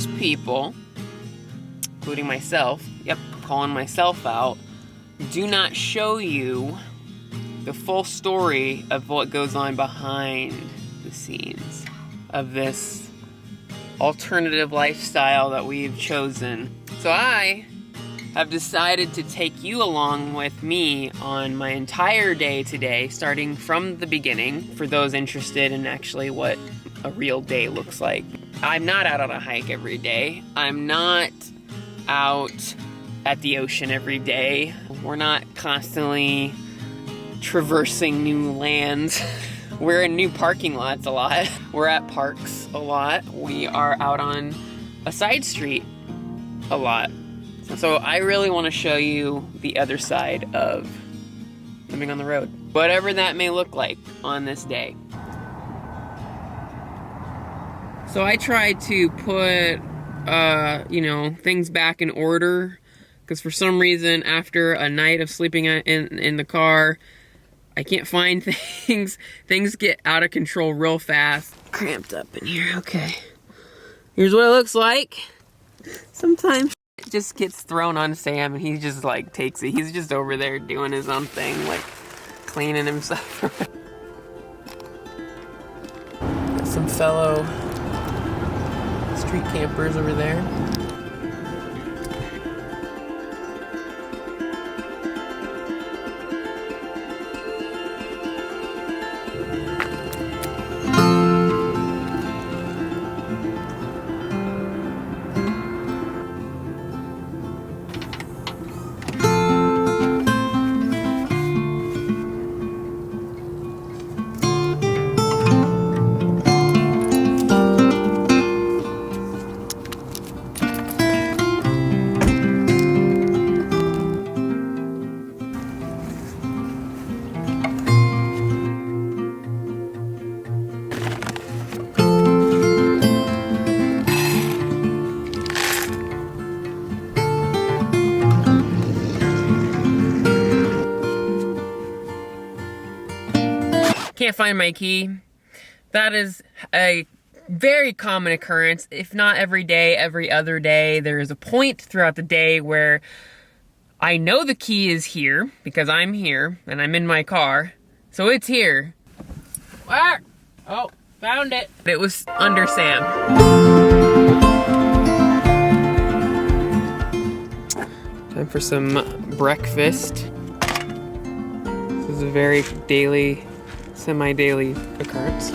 most people, including myself, yep, calling myself out, do not show you the full story of what goes on behind the scenes of this alternative lifestyle that we've chosen. So I have decided to take you along with me on my entire day today, starting from the beginning, for those interested in actually what a real day looks like. I'm not out on a hike every day. I'm not out at the ocean every day. We're not constantly traversing new lands. We're in new parking lots a lot. We're at parks a lot. We are out on a side street a lot. So I really want to show you the other side of living on the road, whatever that may look like on this day. So I try to put, things back in order, because for some reason, after a night of sleeping in the car, I can't find things. Things get out of control real fast. Cramped up in here, okay. Here's what it looks like. Sometimes it just gets thrown on Sam and he just like takes it. He's just over there doing his own thing, like cleaning himself. Got some fellow street campers over there. Can't find my key. That is a very common occurrence, if not every day, every other day. There is a point throughout the day where I know the key is here because I'm here and I'm in my car, so it's here. Ah! Oh, found it. It was under Sam. Time for some breakfast. This is a very semi-daily occurrence.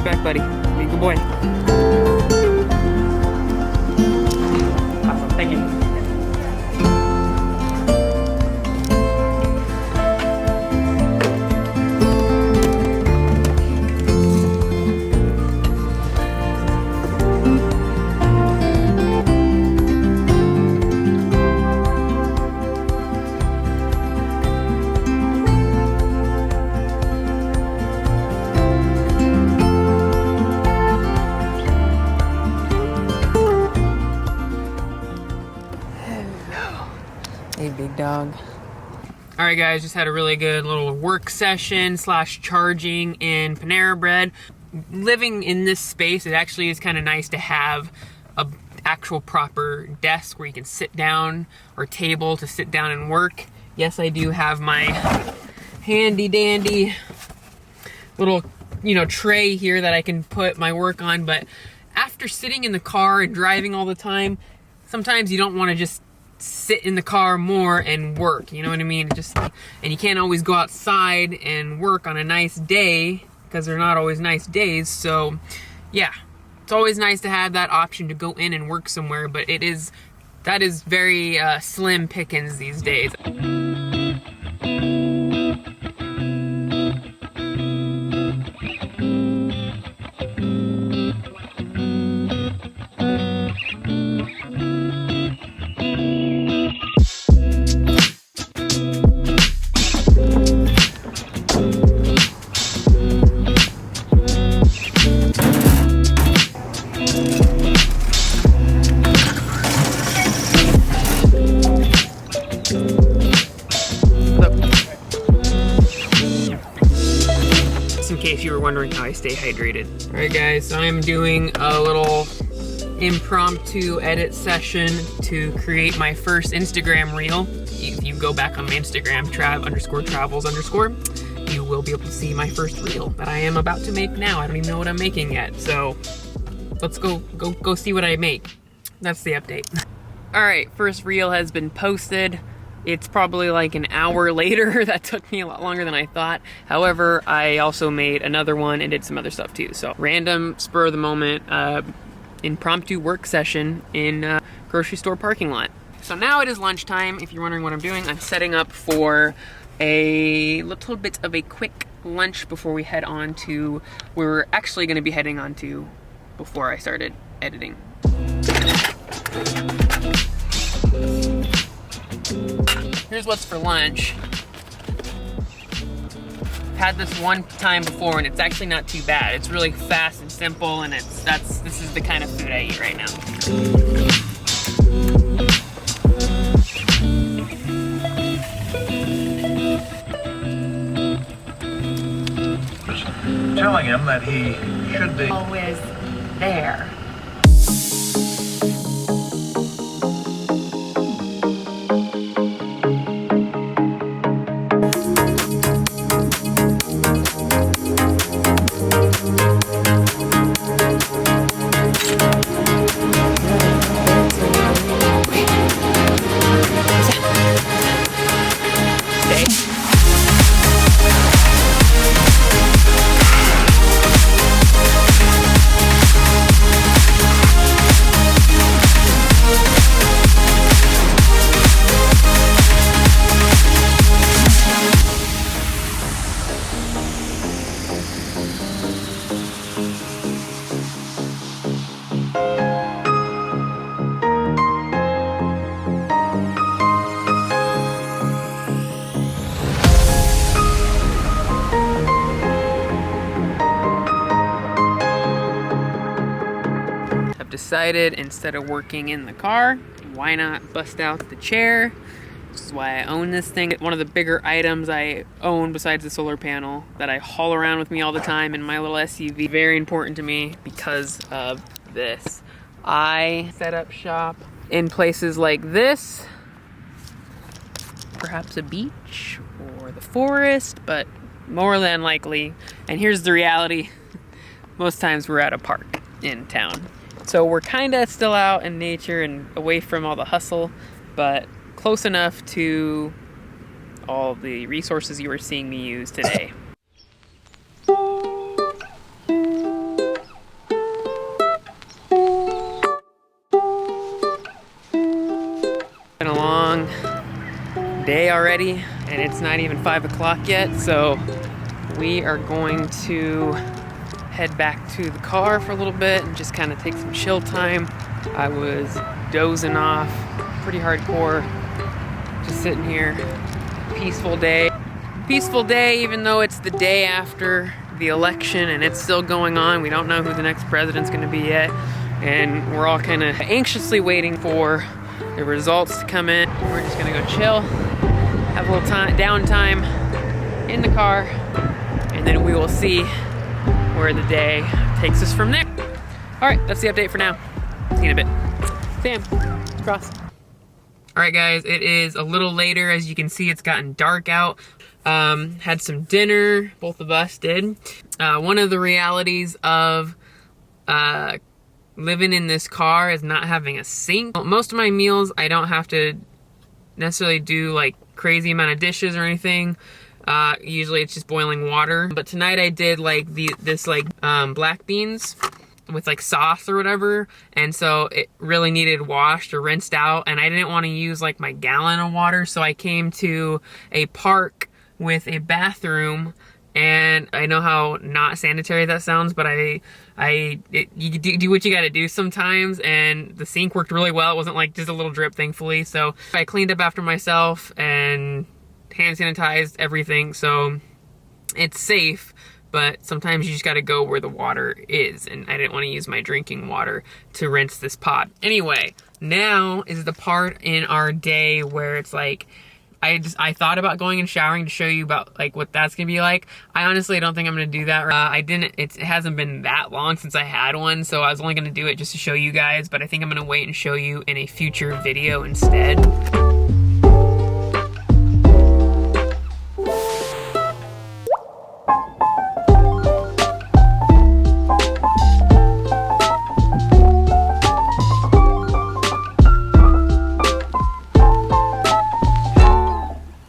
Back, buddy. Be a good boy. Awesome. Thank you. Hey, big dog. All right, guys, just had a really good little work session / charging in Panera Bread. Living in this space, it actually is kind of nice to have a actual proper desk where you can sit down, or table to sit down and work. Yes, I do have my handy dandy little, tray here that I can put my work on, but after sitting in the car and driving all the time, sometimes you don't want to just sit in the car more and work, you know what I mean? And you can't always go outside and work on a nice day, because they're not always nice days. So yeah, it's always nice to have that option to go in and work somewhere, but that is very slim pickings these days. case you were wondering how I stay hydrated. All right guys, so I'm doing a little impromptu edit session to create my first Instagram reel. If you go back on my Instagram, trav_travels_, you will be able to see my first reel that I am about to make now. I don't even know what I'm making yet, so let's go see what I make. That's the update. All right, first reel has been posted. It's probably like an hour later. That took me a lot longer than I thought. However, I also made another one and did some other stuff too. So random, spur of the moment, impromptu work session in grocery store parking lot. So now it is lunchtime. If you're wondering what I'm doing, I'm setting up for a little bit of a quick lunch before we head on to where we're actually going to be heading on to before I started editing. Here's what's for lunch. Had this one time before and it's actually not too bad. It's really fast and simple, and this is the kind of food I eat right now. Telling him that he should be always there. Decided instead of working in the car, why not bust out the chair? This is why I own this thing. One of the bigger items I own besides the solar panel that I haul around with me all the time in my little SUV. Very important to me because of this. I set up shop in places like this, perhaps a beach or the forest, but more than likely, and here's the reality, most times we're at a park in town. So we're kind of still out in nature and away from all the hustle, but close enough to all the resources you were seeing me use today. Been a long day already, and it's not even 5 o'clock yet, so we are going to head back to the car for a little bit and just kind of take some chill time. I was dozing off pretty hardcore, just sitting here. Peaceful day even though it's the day after the election and it's still going on. We don't know who the next president's going to be yet, and we're all kind of anxiously waiting for the results to come in. We're just going to go chill, have a little downtime in the car, and then we will see where the day takes us from there. All right, that's the update for now. See you in a bit. Sam, cross. All right, guys, it is a little later. As you can see, it's gotten dark out. Had some dinner, both of us did. One of the realities of living in this car is not having a sink. Most of my meals, I don't have to necessarily do like crazy amount of dishes or anything. Usually it's just boiling water. But tonight I did like this black beans with like sauce or whatever, and so it really needed washed or rinsed out, and I didn't want to use like my gallon of water, so I came to a park with a bathroom. And I know how not sanitary that sounds, but you do what you gotta do sometimes, and the sink worked really well. It wasn't like just a little drip, thankfully. So I cleaned up after myself and hand sanitized everything, so it's safe, but sometimes you just gotta go where the water is, and I didn't want to use my drinking water to rinse this pot. Anyway, now is the part in our day where it's like, I thought about going and showering to show you about like what that's gonna be like. I honestly don't think I'm gonna do that. It hasn't been that long since I had one, so I was only gonna do it just to show you guys, but I think I'm gonna wait and show you in a future video instead.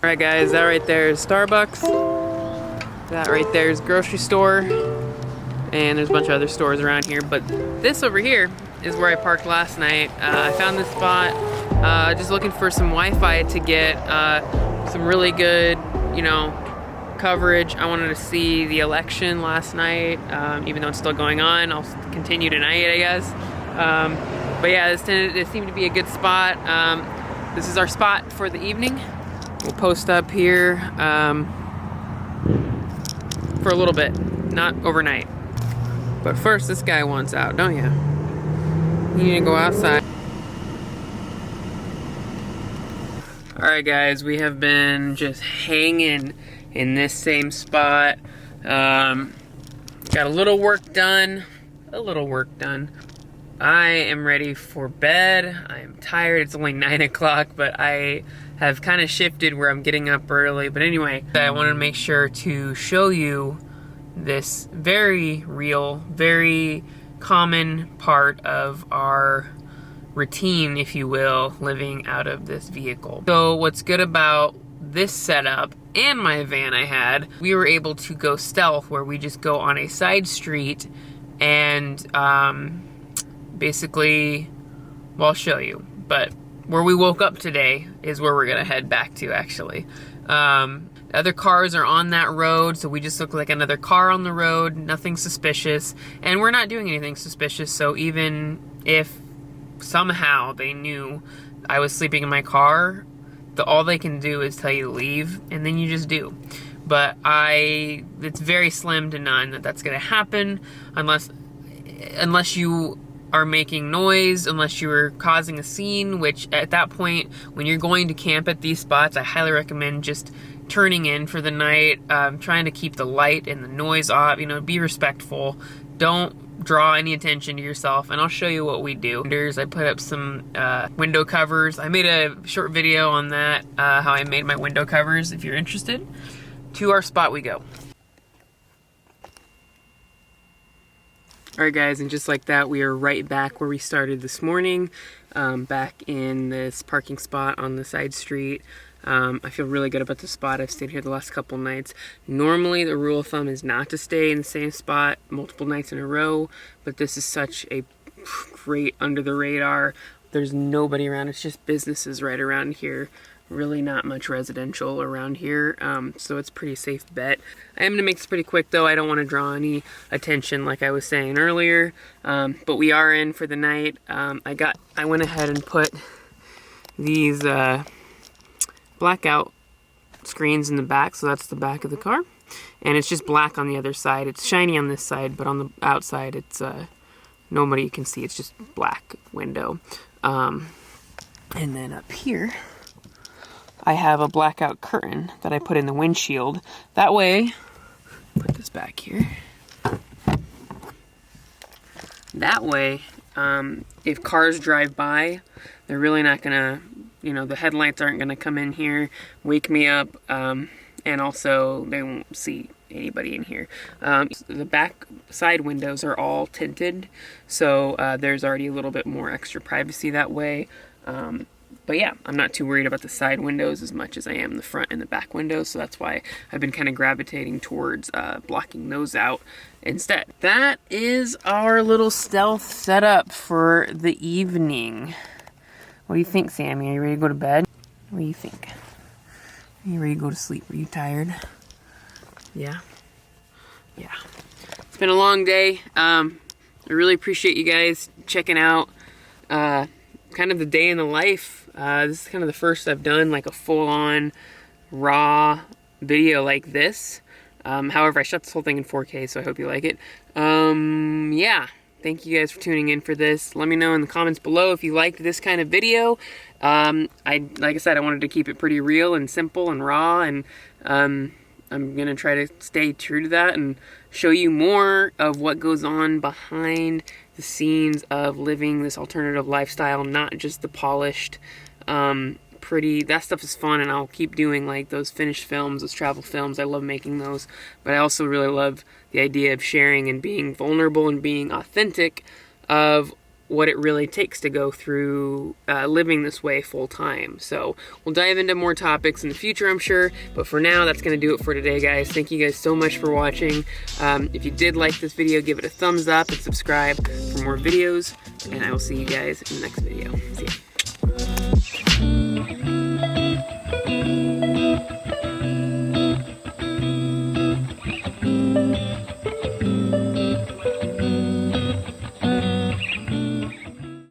Alright guys, that right there is Starbucks. That right there is grocery store. And there's a bunch of other stores around here. But this over here is where I parked last night. I found this spot just looking for some Wi-Fi to get some really good, you know, coverage. I wanted to see the election last night, even though it's still going on. I'll continue tonight, I guess. But yeah, this seemed to be a good spot. This is our spot for the evening. We'll post up here for a little bit, not overnight. But first, this guy wants out, don't you? You need to go outside. Alright guys, we have been just hanging in this same spot. Got a little work done. I am ready for bed. I am tired. It's only 9 o'clock, but I have kind of shifted where I'm getting up early. But anyway, I wanted to make sure to show you this very real, very common part of our routine, if you will, living out of this vehicle. So what's good about this setup and my van I had, we were able to go stealth where we just go on a side street and basically, well, I'll show you, but where we woke up today is where we're gonna head back to, actually. Other cars are on that road, so we just look like another car on the road, nothing suspicious, and we're not doing anything suspicious, so even if somehow they knew I was sleeping in my car, all they can do is tell you to leave, and then you just do. But it's very slim to none that that's gonna happen, unless you are making noise, unless you are causing a scene, which at that point, when you're going to camp at these spots, I highly recommend just turning in for the night, trying to keep the light and the noise off, you know, be respectful. Don't draw any attention to yourself, and I'll show you what we do. I put up some window covers. I made a short video on that, how I made my window covers, if you're interested. To our spot we go. Alright guys, and just like that, we are right back where we started this morning, back in this parking spot on the side street. I feel really good about the spot. I've stayed here the last couple nights. Normally the rule of thumb is not to stay in the same spot multiple nights in a row, but this is such a great under the radar. There's nobody around, it's just businesses right around here. Really not much residential around here, so it's a pretty safe bet. I am going to make this pretty quick though. I don't want to draw any attention like I was saying earlier, but we are in for the night. I went ahead and put these blackout screens in the back, so that's the back of the car, and it's just black on the other side. It's shiny on this side, but on the outside it's nobody can see. It's just black window, and then up here I have a blackout curtain that I put in the windshield. That way, put this back here. That way, if cars drive by, they're really not gonna, you know, the headlights aren't gonna come in here, wake me up, and also they won't see anybody in here. The back side windows are all tinted, so there's already a little bit more extra privacy that way. But yeah, I'm not too worried about the side windows as much as I am the front and the back windows, so that's why I've been kind of gravitating towards blocking those out instead. That is our little stealth setup for the evening. What do you think, Sammy? Are you ready to go to bed? What do you think? Are you ready to go to sleep? Are you tired? Yeah? Yeah. It's been a long day. I really appreciate you guys checking out kind of the day in the life. This is kind of the first I've done like a full-on raw video like this. However, I shot this whole thing in 4K, so I hope you like it. Yeah, thank you guys for tuning in for this. Let me know in the comments below if you liked this kind of video. Like I said, I wanted to keep it pretty real and simple and raw, and I'm gonna try to stay true to that and show you more of what goes on behind the scenes of living this alternative lifestyle, not just the polished, pretty. That stuff is fun, and I'll keep doing like those finished films, those travel films. I love making those, but I also really love the idea of sharing and being vulnerable and being authentic of what it really takes to go through living this way full time. So we'll dive into more topics in the future, I'm sure, but for now, that's going to do it for today, guys. Thank you guys so much for watching. If you did like this video, give it a thumbs up and subscribe for more videos, and I will see you guys in the next video. See ya.